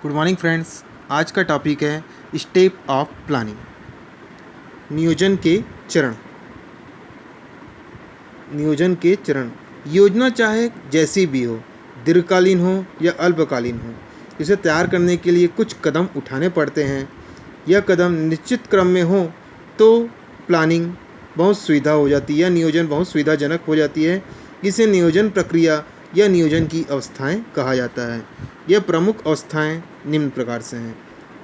Good morning friends. आज का topic है स्टेप ऑफ प्लानिंग। नियोजन के चरण। नियोजन के चरण। योजना चाहे जैसी भी हो, दीर्घकालीन हो या अल्पकालीन हो, इसे तैयार करने के लिए कुछ कदम उठाने पड़ते हैं। यह कदम निश्चित क्रम में हो तो प्लानिंग बहुत सुविधा हो जाती है या नियोजन बहुत सुविधाजनक हो जाती है। इसे नियोजन प्रक्रिया या नियोजन की अवस्थाएं कहा जाता है। यह प्रमुख अवस्थाएं निम्न प्रकार से हैं।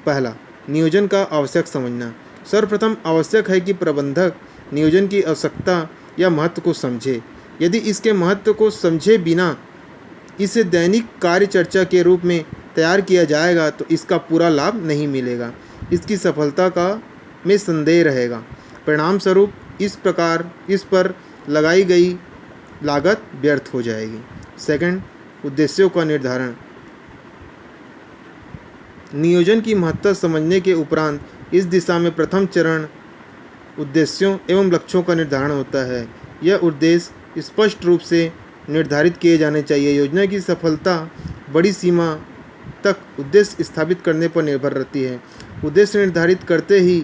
पहला, नियोजन का आवश्यक समझना। सर्वप्रथम आवश्यक है कि प्रबंधक नियोजन की आवश्यकता या महत्व को समझे। यदि इसके महत्व को समझे बिना इसे दैनिक कार्य चर्चा के रूप में तैयार किया जाएगा तो इसका पूरा लाभ नहीं मिलेगा, इसकी सफलता का में संदेह रहेगा। परिणाम स्वरूप इस पर लगाई गई लागत व्यर्थ हो जाएगी। सेकंड, उद्देश्यों का निर्धारण। नियोजन की महत्ता समझने के उपरांत इस दिशा में प्रथम चरण उद्देश्यों एवं लक्ष्यों का निर्धारण होता है। यह उद्देश्य स्पष्ट रूप से निर्धारित किए जाने चाहिए। योजना की सफलता बड़ी सीमा तक उद्देश्य स्थापित करने पर निर्भर रहती है। उद्देश्य निर्धारित करते ही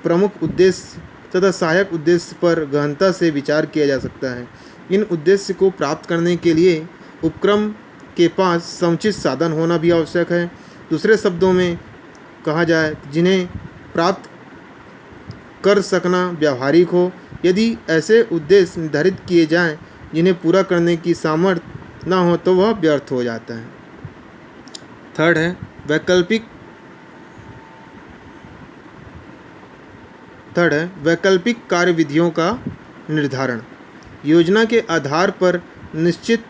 प्रमुख उद्देश्य तथा सहायक उद्देश्य पर गहनता से विचार किया जा सकता है। इन उद्देश्य को प्राप्त करने के लिए उपक्रम के पास समुचित साधन होना भी आवश्यक है। दूसरे शब्दों में कहा जाए, जिन्हें प्राप्त कर सकना व्यावहारिक हो। यदि ऐसे उद्देश्य निर्धारित किए जाएं जिन्हें पूरा करने की सामर्थ्य न हो तो वह व्यर्थ हो जाता है। थर्ड है वैकल्पिक कार्यविधियों का निर्धारण। योजना के आधार पर निश्चित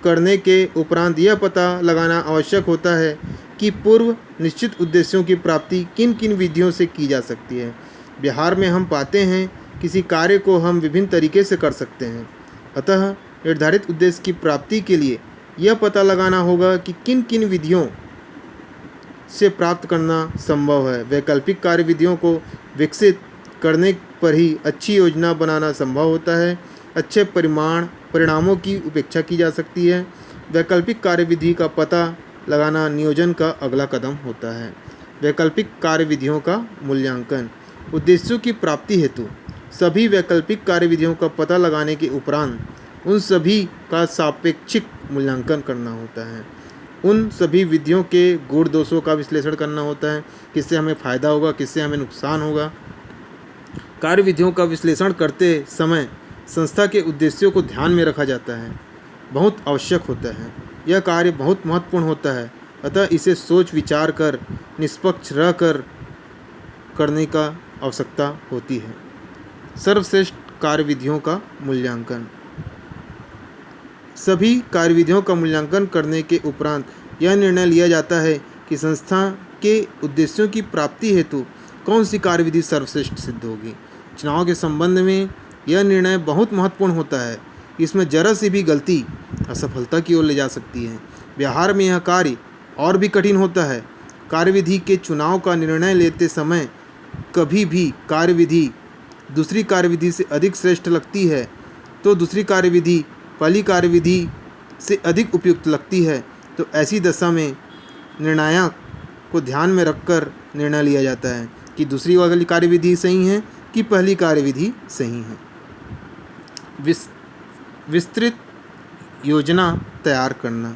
करने के उपरांत यह पता लगाना आवश्यक होता है कि पूर्व निश्चित उद्देश्यों की प्राप्ति किन किन विधियों से की जा सकती है। व्यवहार में हम पाते हैं किसी कार्य को हम विभिन्न तरीके से कर सकते हैं। अतः निर्धारित उद्देश्य की प्राप्ति के लिए यह पता लगाना होगा कि किन किन विधियों से प्राप्त करना संभव है। वैकल्पिक कार्यविधियों को विकसित करने पर ही अच्छी योजना बनाना संभव होता है। अच्छे परिणामों की उपेक्षा की जा सकती है। वैकल्पिक कार्यविधि का पता लगाना नियोजन का अगला कदम होता है। वैकल्पिक कार्यविधियों का मूल्यांकन। उद्देश्यों की प्राप्ति हेतु सभी वैकल्पिक कार्यविधियों का पता लगाने के उपरांत उन सभी का सापेक्षिक मूल्यांकन करना होता है। उन सभी विधियों के गुण दोषों का विश्लेषण करना होता है, किससे हमें फ़ायदा होगा, किससे हमें नुकसान होगा। कार्यविधियों का विश्लेषण करते समय संस्था के उद्देश्यों को ध्यान में रखा जाता है, बहुत आवश्यक होता है। यह कार्य बहुत महत्वपूर्ण होता है, अतः इसे सोच विचार कर निष्पक्ष रह कर करने का आवश्यकता होती है। सर्वश्रेष्ठ कार्यविधियों का मूल्यांकन। सभी कार्यविधियों का मूल्यांकन करने के उपरांत यह निर्णय लिया जाता है कि संस्था के उद्देश्यों की प्राप्ति हेतु कौन सी कार्यविधि सर्वश्रेष्ठ सिद्ध होगी। चुनाव के संबंध में यह निर्णय बहुत महत्वपूर्ण होता है। इसमें जरा सी भी गलती असफलता की ओर ले जा सकती है। व्यवहार में यह कार्य और भी कठिन होता है। कार्यविधि के चुनाव का निर्णय लेते समय कभी भी कार्यविधि दूसरी कार्यविधि से अधिक श्रेष्ठ लगती है तो दूसरी कार्यविधि पहली कार्यविधि से अधिक उपयुक्त लगती है, तो ऐसी दशा में निर्णायक को ध्यान में रखकर निर्णय लिया जाता है कि दूसरी वाली कार्यविधि सही है कि पहली कार्यविधि सही है। विस्तृत योजना तैयार करना।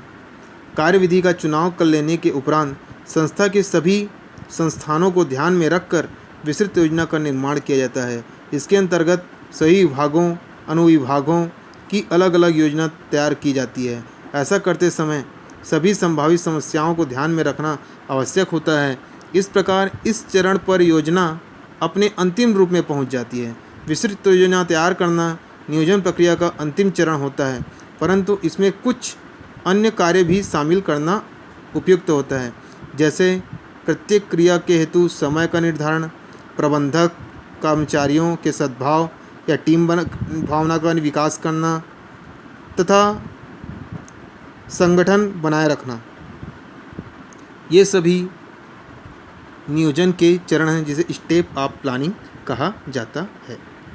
कार्यविधि का चुनाव कर लेने के उपरांत संस्था के सभी संस्थानों को ध्यान में रखकर विस्तृत योजना का निर्माण किया जाता है। इसके अंतर्गत सही विभागों अनुविभागों की अलग अलग योजना तैयार की जाती है। ऐसा करते समय सभी संभावित समस्याओं को ध्यान में रखना आवश्यक होता है। इस प्रकार इस चरण पर योजना अपने अंतिम रूप में पहुंच जाती है। विस्तृत योजना तैयार करना नियोजन प्रक्रिया का अंतिम चरण होता है, परंतु इसमें कुछ अन्य कार्य भी शामिल करना उपयुक्त होता है, जैसे प्रत्येक क्रिया के हेतु समय का निर्धारण, प्रबंधक कर्मचारियों के सद्भाव या टीम भावना का विकास करना तथा संगठन बनाए रखना। ये सभी नियोजन के चरण हैं जिसे स्टेप ऑफ प्लानिंग कहा जाता है।